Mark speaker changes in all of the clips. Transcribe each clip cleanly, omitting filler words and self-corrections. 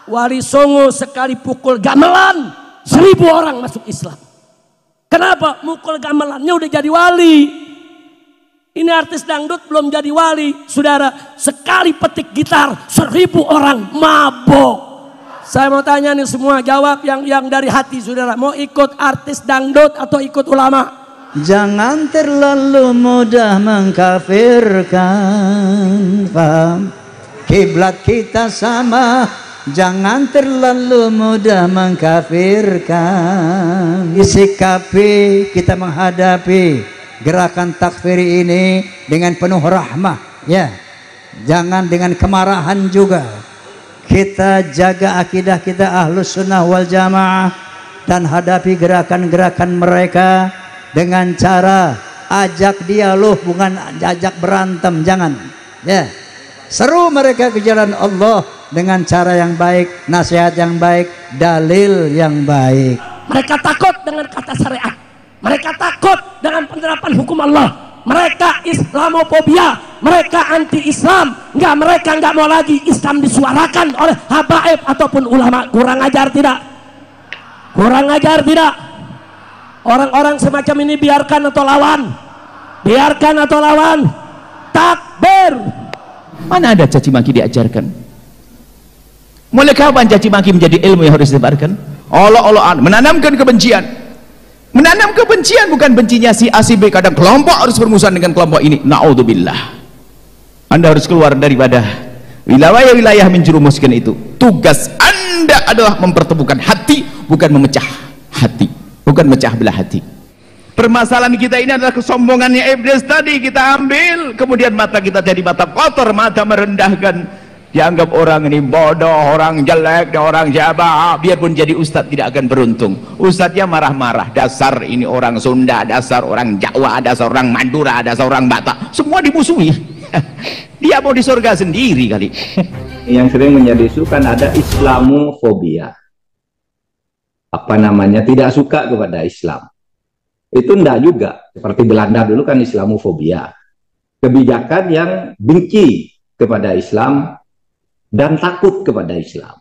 Speaker 1: Wali Songo sekali pukul gamelan 1000 orang masuk Islam. Kenapa? Mukul gamelannya udah jadi wali. Ini artis dangdut belum jadi wali, saudara. Sekali petik gitar 1000 orang mabok. Saya mau tanya nih semua, jawab yang dari hati, saudara. Mau ikut artis dangdut atau ikut ulama?
Speaker 2: Jangan terlalu mudah mengkafirkan. Paham? Kiblat kita sama. Jangan terlalu mudah mengkafirkan. Sikapi kita menghadapi gerakan takfir ini dengan penuh rahmah, ya. Jangan dengan kemarahan juga. Kita jaga akidah kita Ahlus Sunnah wal Jamaah dan hadapi gerakan-gerakan mereka dengan cara ajak dialog, bukan ajak berantem. Jangan, ya. Seru mereka ke jalan Allah dengan cara yang baik, nasihat yang baik, dalil yang baik.
Speaker 1: Mereka takut dengan kata syariat. Mereka takut dengan penerapan hukum Allah. Mereka Islamofobia. Mereka anti-Islam. Mereka nggak mau lagi Islam disuarakan oleh habaib ataupun ulama. Kurang ajar tidak? Kurang ajar tidak? Orang-orang semacam ini biarkan atau lawan? Biarkan atau lawan? Takbir.
Speaker 3: Mana ada caci maki diajarkan? Mulai kapan caci maki menjadi ilmu yang harus disebarkan? Allah-Allahan, menanamkan kebencian. Menanam kebencian, bukan bencinya si A si B. Kadang kelompok harus bermusuhan dengan kelompok ini. Na'udzubillah. Anda harus keluar daripada wilayah-wilayah menjerumuskan itu. Tugas Anda adalah mempertemukan hati, bukan memecah hati, bukan memecah belah hati. Permasalahan kita ini adalah kesombongannya iblis tadi kita ambil, kemudian mata kita jadi mata kotor, mata merendahkan, dianggap orang ini bodoh, orang jelek, orang siapa, biarpun jadi ustadz tidak akan beruntung. Ustadznya marah-marah, dasar ini orang Sunda, dasar orang Jawa, dasar orang Madura, dasar orang Batak, semua dimusuhi. Dia mau di surga sendiri kali.
Speaker 4: Yang sering menjadi isu kan ada Islamofobia, apa namanya, tidak suka kepada Islam. Itu enggak juga, seperti Belanda dulu kan Islamofobia, kebijakan yang benci kepada Islam dan takut kepada Islam.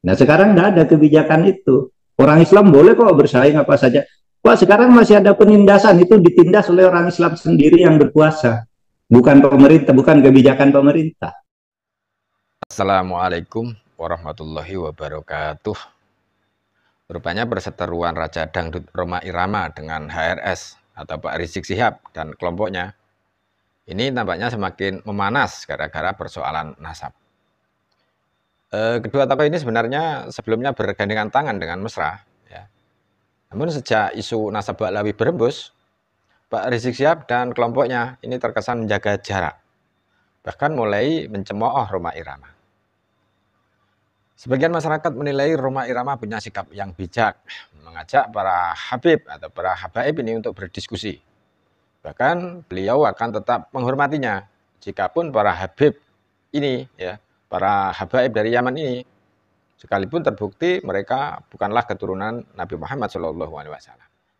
Speaker 4: Nah sekarang enggak ada kebijakan itu. Orang Islam boleh kok bersaing apa saja. Kok sekarang masih ada penindasan, itu ditindas oleh orang Islam sendiri yang berkuasa, bukan pemerintah, bukan kebijakan pemerintah.
Speaker 5: Assalamualaikum warahmatullahi wabarakatuh. Rupanya perseteruan Raja Dangdut Rhoma Irama dengan HRS atau Pak Rizik Syihab dan kelompoknya ini tampaknya semakin memanas gara-gara persoalan nasab. Kedua tokoh ini sebenarnya sebelumnya bergandengan tangan dengan mesra, ya. Namun sejak isu nasab Ba'lawi berembus, Pak Rizik Syihab dan kelompoknya ini terkesan menjaga jarak, bahkan mulai mencemooh Rhoma Irama. Sebagian masyarakat menilai Rhoma Irama punya sikap yang bijak, mengajak para habib atau para habaib ini untuk berdiskusi. Bahkan beliau akan tetap menghormatinya, jikapun para habib ini, ya, para habaib dari Yaman ini, sekalipun terbukti mereka bukanlah keturunan Nabi Muhammad SAW.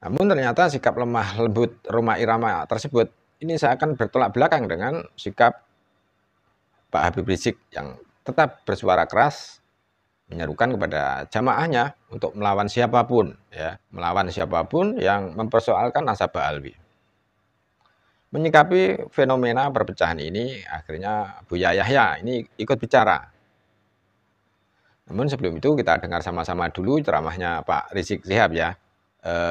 Speaker 5: Namun ternyata sikap lemah lembut Rhoma Irama tersebut ini seakan bertolak belakang dengan sikap Pak Habib Rizik yang tetap bersuara keras, menyerukan kepada jamaahnya untuk melawan siapapun, ya, melawan siapapun yang mempersoalkan nasab Ba'alwi. Menyikapi fenomena perpecahan ini, akhirnya Buya Yahya ini ikut bicara. Namun sebelum itu kita dengar sama-sama dulu ceramahnya Pak Rizik Syihab, ya.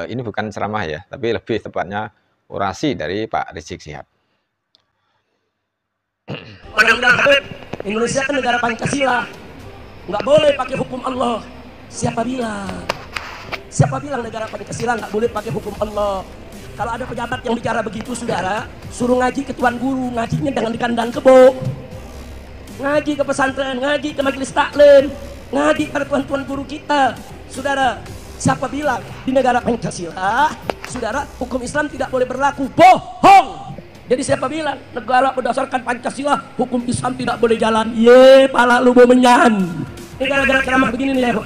Speaker 5: Ini bukan ceramah, ya, tapi lebih tepatnya orasi dari Pak Rizik Syihab.
Speaker 1: Indonesia kan negara Pancasila. Nggak boleh pakai hukum Allah. Siapa bilang? Siapa bilang negara Pancasila nggak boleh pakai hukum Allah? Kalau ada pejabat yang bicara begitu, saudara, suruh ngaji ke tuan guru. Ngajinya jangan di kandang kebo. Ngaji ke pesantren, ngaji ke majelis taklim, ngaji pada tuan-tuan guru kita. Saudara, siapa bilang di negara Pancasila, saudara, hukum Islam tidak boleh berlaku? Bohong. Jadi siapa bilang negara berdasarkan Pancasila hukum Islam tidak boleh jalan? Ye, pala lu menyan. Ini gara-gara ceramah begini nih, ya.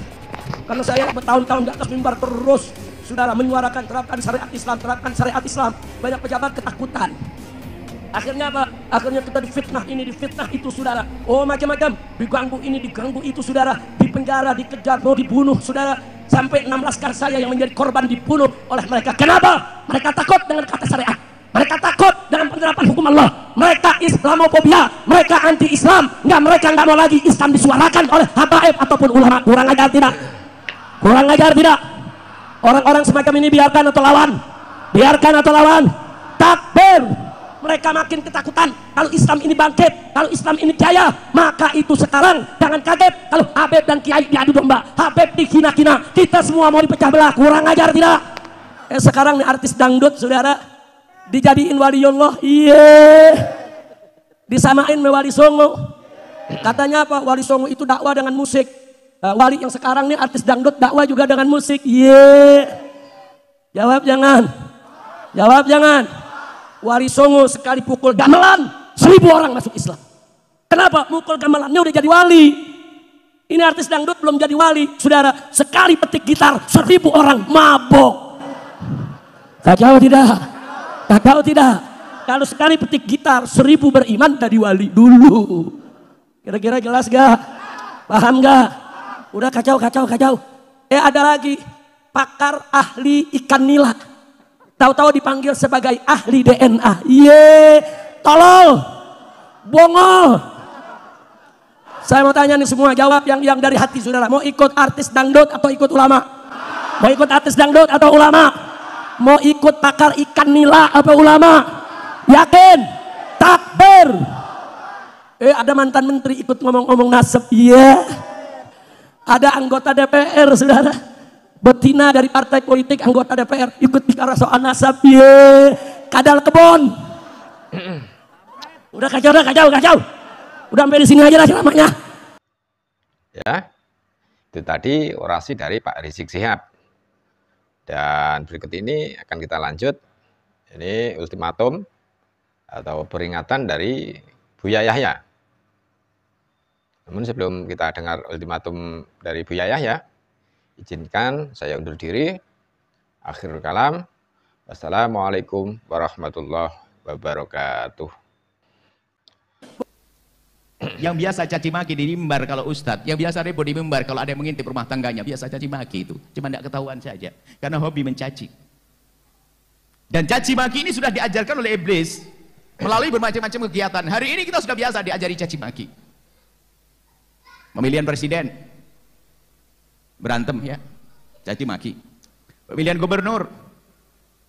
Speaker 1: Karena saya bertahun-tahun di atas mimbar terus, saudara, menyuarakan terapkan syariat Islam, terapkan syariat Islam. Banyak pejabat ketakutan. Akhirnya apa? Akhirnya kita difitnah ini, difitnah itu, saudara. Oh, macam-macam. Diganggu ini, diganggu itu, saudara. dipenjara, dikejar, mau dibunuh, saudara. Sampai 16 rekan saya yang menjadi korban dibunuh oleh mereka. Kenapa? Mereka takut dengan kata syariat. Mereka takut dengan penerapan hukum Allah. Mereka Islamofobia, mereka anti-Islam. Mereka nggak mau lagi Islam disuarakan oleh habaib ataupun ulama. Kurang ajar tidak? Kurang ajar tidak? Orang-orang semacam ini biarkan atau lawan? Biarkan atau lawan? Takbir! Mereka makin ketakutan. Kalau Islam ini bangkit, kalau Islam ini jaya, maka itu sekarang jangan kaget kalau Habib dan Kiai diadu domba. Habib dikina-kina, kita semua mau dipecah belah. Kurang ajar tidak? Sekarang nih artis dangdut, saudara, dijadiin waliullah. Iya, disamain sama Wali Songo. Katanya apa? Wali Songo itu dakwah dengan musik. Wali yang sekarang nih artis dangdut dakwah juga dengan musik. Iya, jawab jangan, jawab jangan. Wali Songo sekali pukul gamelan 1000 orang masuk Islam. Kenapa? Mukul gamelannya udah jadi wali. Ini artis dangdut belum jadi wali, saudara. Sekali petik gitar 1000 orang mabok. Kacau tidak? Kacau tidak? Kalau sekali petik gitar 1000 beriman dari wali dulu. Kira-kira jelas gak? Paham gak? Udah kacau. Ada lagi pakar ahli ikan nila. Tahu-tahu dipanggil sebagai ahli DNA. Ye, tolol, bongol. Saya mau tanya nih semua, jawab yang dari hati saudara. Mau ikut artis dangdut atau ikut ulama? Mau ikut artis dangdut atau ulama? Mau ikut pakar ikan nila atau ulama? Yakin? Takbir. Ada mantan menteri ikut ngomong-ngomong nasab. Iya. Ada anggota DPR saudara, betina dari partai politik, anggota DPR ikut bicara soal nasab. Ye, kadal kebon. Udah kacau. Udah sampai di sini aja lah ceramahnya.
Speaker 5: Ya, itu tadi orasi dari Pak Rizik Syihab. Dan berikut ini akan kita lanjut. Ini ultimatum atau peringatan dari Buya Yahya. Namun sebelum kita dengar ultimatum dari Buya Yahya, izinkan saya undur diri. Akhirul kalam. Wassalamualaikum warahmatullahi wabarakatuh.
Speaker 3: Yang biasa caci maki di mimbar kalau ustadz, yang biasa ribut di mimbar kalau ada yang mengintip rumah tangganya, biasa caci maki itu. Cuma tidak ketahuan saja, karena hobi mencaci. Dan caci maki ini sudah diajarkan oleh iblis melalui bermacam-macam kegiatan. Hari ini kita sudah biasa diajari caci maki. Pemilihan presiden, berantem ya, caci maki. Pemilihan gubernur,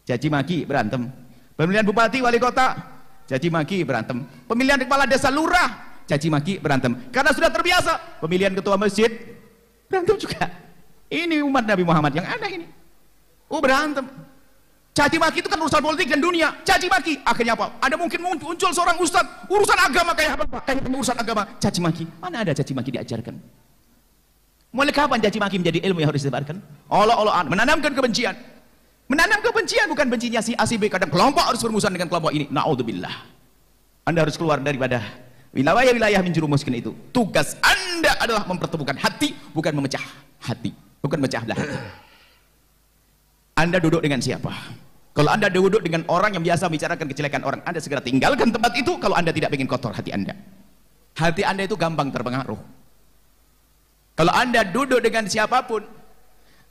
Speaker 3: caci maki, berantem. Pemilihan bupati, wali kota, caci maki, berantem. Pemilihan kepala desa, lurah, caci maki, berantem. Karena sudah terbiasa. Pemilihan ketua masjid, berantem juga. Ini umat Nabi Muhammad yang aneh ini. Berantem. Caci maki itu kan urusan politik dan dunia. Caci maki, akhirnya apa? Ada mungkin muncul seorang ustadz, urusan agama kayak apa Pak? Kayak urusan agama, caci maki. Mana ada caci maki diajarkan? Mulai kapan caci maki menjadi ilmu yang harus disebarkan? Olo-oloan, menanamkan kebencian. Menanam kebencian bukan bencinya si A si B. Kadang kelompok harus bermusuhan dengan kelompok ini. Na'udzubillah. Anda harus keluar daripada wilayah-wilayah menjerumuskan itu. Tugas Anda adalah mempertemukan hati, bukan memecah hati, bukan memecah belah hati. Anda duduk dengan siapa? Kalau Anda duduk dengan orang yang biasa membicarakan kejelekan orang, Anda segera tinggalkan tempat itu kalau Anda tidak ingin kotor hati Anda. Hati Anda itu gampang terpengaruh. Kalau Anda duduk dengan siapapun,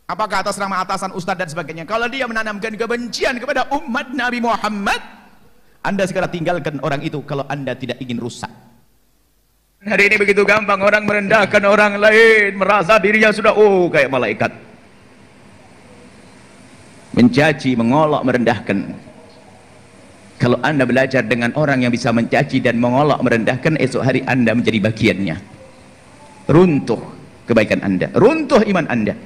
Speaker 3: apakah atas nama atasan, ustadz dan sebagainya, kalau dia menanamkan kebencian kepada umat Nabi Muhammad, Anda segera tinggalkan orang itu kalau Anda tidak ingin rusak. Hari ini begitu gampang orang merendahkan orang lain, merasa dirinya sudah kayak malaikat. Mencaci, mengolok, merendahkan. Kalau Anda belajar dengan orang yang bisa mencaci dan mengolok, merendahkan, esok hari Anda menjadi bagiannya. Runtuh kebaikan Anda, runtuh iman Anda.